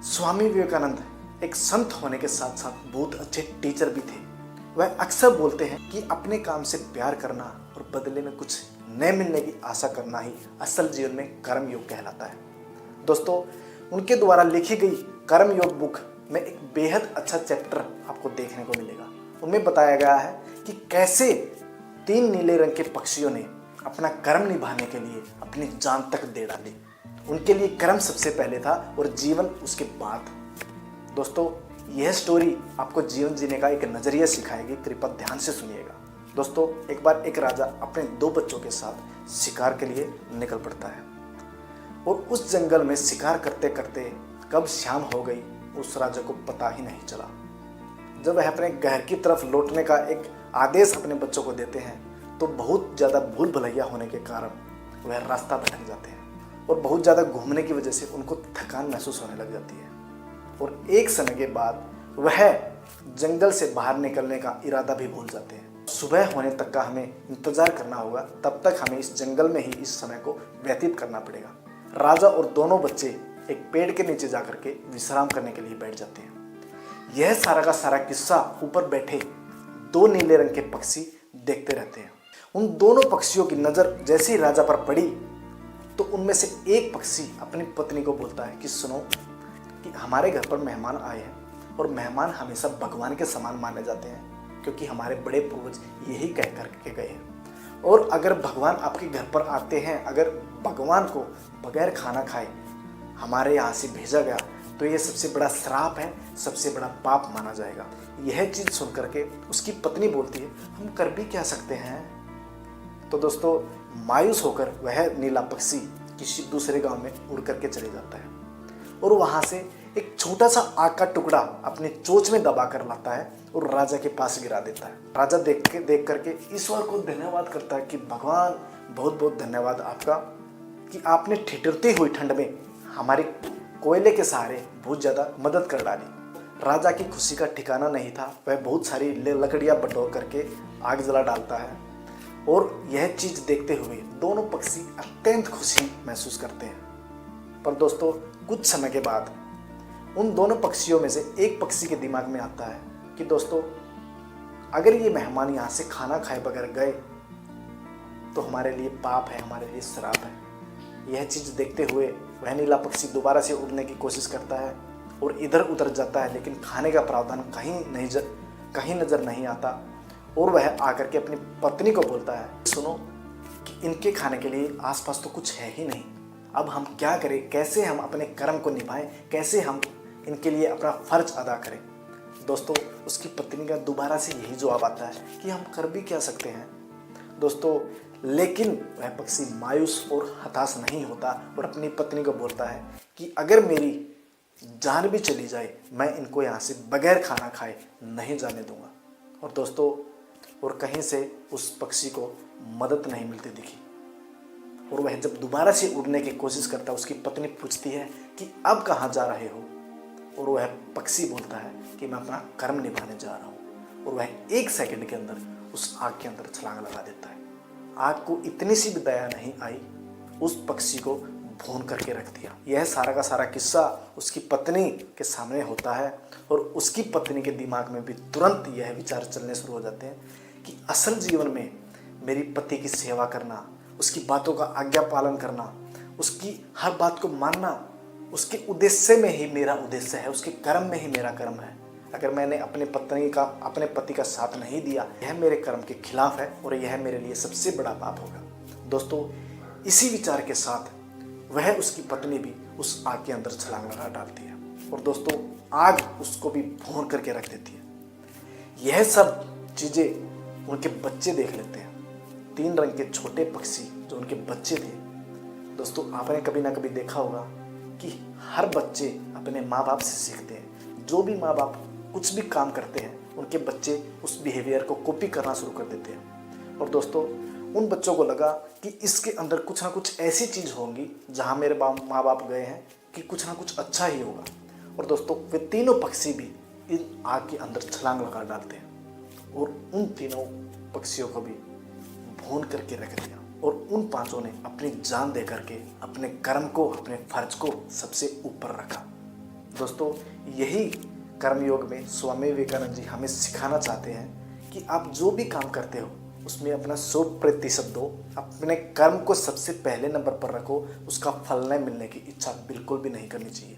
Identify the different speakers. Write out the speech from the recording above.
Speaker 1: स्वामी विवेकानंद एक संत होने के साथ साथ बहुत अच्छे टीचर भी थे। वह अक्सर बोलते हैं कि अपने काम से प्यार करना और बदले में कुछ न मिलने की आशा करना ही असल जीवन में कर्म योग कहलाता है। दोस्तों, उनके द्वारा लिखी गई कर्म योग बुक में एक बेहद अच्छा चैप्टर आपको देखने को मिलेगा। उनमें बताया गया है कि कैसे 3 नीले रंग के पक्षियों ने अपना कर्म निभाने के लिए अपनी जान तक दे डाली। उनके लिए कर्म सबसे पहले था और जीवन उसके बाद। दोस्तों, यह स्टोरी आपको जीवन जीने का एक नजरिया सिखाएगी। कृपया ध्यान से सुनिएगा। दोस्तों, एक बार एक राजा अपने 2 बच्चों के साथ शिकार के लिए निकल पड़ता है और उस जंगल में शिकार करते करते कब शाम हो गई उस राजा को पता ही नहीं चला। जब वह अपने घर की तरफ लौटने का एक आदेश अपने बच्चों को देते हैं तो बहुत ज़्यादा भूल भुलैया होने के कारण वह रास्ता भटक जाते हैं और बहुत ज़्यादा घूमने की वजह से उनको थकान महसूस होने लग जाती है और एक समय के बाद वह जंगल से बाहर निकलने का इरादा भी भूल जाते हैं। सुबह होने तक का हमें इंतजार करना होगा, तब तक हमें इस जंगल में ही इस समय को व्यतीत करना पड़ेगा। राजा और दोनों बच्चे एक पेड़ के नीचे जाकर के विश्राम करने के लिए बैठ जाते हैं। यह सारा का सारा किस्सा ऊपर बैठे 2 नीले रंग के पक्षी देखते रहते हैं। उन दोनों पक्षियों की नज़र जैसे ही राजा पर पड़ी तो उनमें से एक पक्षी अपनी पत्नी को बोलता है कि सुनो, कि हमारे घर पर मेहमान आए हैं और मेहमान हमेशा भगवान के समान माने जाते हैं, क्योंकि हमारे बड़े पूर्वज यही कह करके गए हैं। और अगर भगवान आपके घर पर आते हैं, अगर भगवान को बगैर खाना खाए हमारे यहाँ से भेजा गया तो ये सबसे बड़ा श्राप है, सबसे बड़ा पाप माना जाएगा। यह चीज़ सुन करके उसकी पत्नी बोलती है, हम कर भी क्या सकते हैं। तो दोस्तों, मायूस होकर वह नीला पक्षी किसी दूसरे गांव में उड़ करके चले जाता है और वहां से एक छोटा सा आग का टुकड़ा अपनी चोंच में दबा कर लाता है और राजा के पास गिरा देता है। राजा देख करके ईश्वर को धन्यवाद करता है कि भगवान, बहुत बहुत धन्यवाद आपका कि आपने ठिठुरती हुई ठंड में हमारे कोयले के सहारे बहुत ज़्यादा मदद कर डाली। राजा की खुशी का ठिकाना नहीं था। वह बहुत सारी लकड़ियाँ बटोर करके आग जला डालता है और यह चीज़ देखते हुए दोनों पक्षी अत्यंत खुशी महसूस करते हैं। पर दोस्तों, कुछ समय के बाद उन दोनों पक्षियों में से एक पक्षी के दिमाग में आता है कि दोस्तों, अगर ये मेहमान यहाँ से खाना खाए बगैर गए तो हमारे लिए पाप है, हमारे लिए श्राप है। यह चीज़ देखते हुए वह नीला पक्षी दोबारा से उड़ने की कोशिश करता है और इधर उधर जाता है, लेकिन खाने का प्रावधान कहीं नज़र नहीं आता और वह आकर के अपनी पत्नी को बोलता है, सुनो, कि इनके खाने के लिए आसपास तो कुछ है ही नहीं। अब हम क्या करें, कैसे हम अपने कर्म को निभाएं, कैसे हम इनके लिए अपना फर्ज अदा करें। दोस्तों, उसकी पत्नी का दोबारा से यही जवाब आता है कि हम कर भी क्या सकते हैं। दोस्तों, लेकिन वह पक्षी मायूस और हताश नहीं होता और अपनी पत्नी को बोलता है कि अगर मेरी जान भी चली जाए, मैं इनको यहाँ से बगैर खाना खाए नहीं जाने दूंगा। और दोस्तों, और कहीं से उस पक्षी को मदद नहीं मिलती दिखी और वह जब दोबारा से उड़ने की कोशिश करता है, उसकी पत्नी पूछती है कि अब कहाँ जा रहे हो, और वह पक्षी बोलता है कि मैं अपना कर्म निभाने जा रहा हूँ। और वह 1 सेकंड के अंदर उस आग के अंदर छलांग लगा देता है। आग को इतनी सी भी दया नहीं आई, उस पक्षी को भून करके रख दिया। यह सारा का सारा किस्सा उसकी पत्नी के सामने होता है और उसकी पत्नी के दिमाग में भी तुरंत यह विचार चलने शुरू हो जाते हैं कि असल जीवन में मेरी पति की सेवा करना, उसकी बातों का आज्ञा पालन करना, उसकी हर बात को मानना, उसके उद्देश्य में ही मेरा उद्देश्य है, उसके कर्म में ही मेरा कर्म है। अगर मैंने अपने पति का साथ नहीं दिया, यह मेरे कर्म के खिलाफ है और यह मेरे लिए सबसे बड़ा पाप होगा। दोस्तों, इसी विचार के साथ वह उसकी पत्नी भी उस आग के अंदर छलांग लगा डालती है और दोस्तों, आग उसको भी भून करके रख देती है। यह सब चीज़ें उनके बच्चे देख लेते हैं। 3 रंग के छोटे पक्षी जो उनके बच्चे थे। दोस्तों, आपने कभी ना कभी देखा होगा कि हर बच्चे अपने माँ बाप से सीखते हैं। जो भी माँ बाप कुछ भी काम करते हैं, उनके बच्चे उस बिहेवियर को कॉपी करना शुरू कर देते हैं। और दोस्तों, उन बच्चों को लगा कि इसके अंदर कुछ ना कुछ ऐसी चीज़ होंगी जहाँ मेरे माँ बाप गए हैं कि कुछ ना कुछ अच्छा ही होगा। और दोस्तों, वे तीनों पक्षी भी इन आग के अंदर छलांग लगा डालते हैं और उन तीनों पक्षियों को भी भून करके रख दिया और उन 5 ने अपनी जान दे करके अपने कर्म को, अपने फर्ज को सबसे ऊपर रखा। दोस्तों, यही कर्मयोग में स्वामी विवेकानंद जी हमें सिखाना चाहते हैं कि आप जो भी काम करते हो उसमें अपना 100% दो, अपने कर्म को सबसे पहले नंबर पर रखो, उसका फल न मिलने की इच्छा बिल्कुल भी नहीं करनी चाहिए।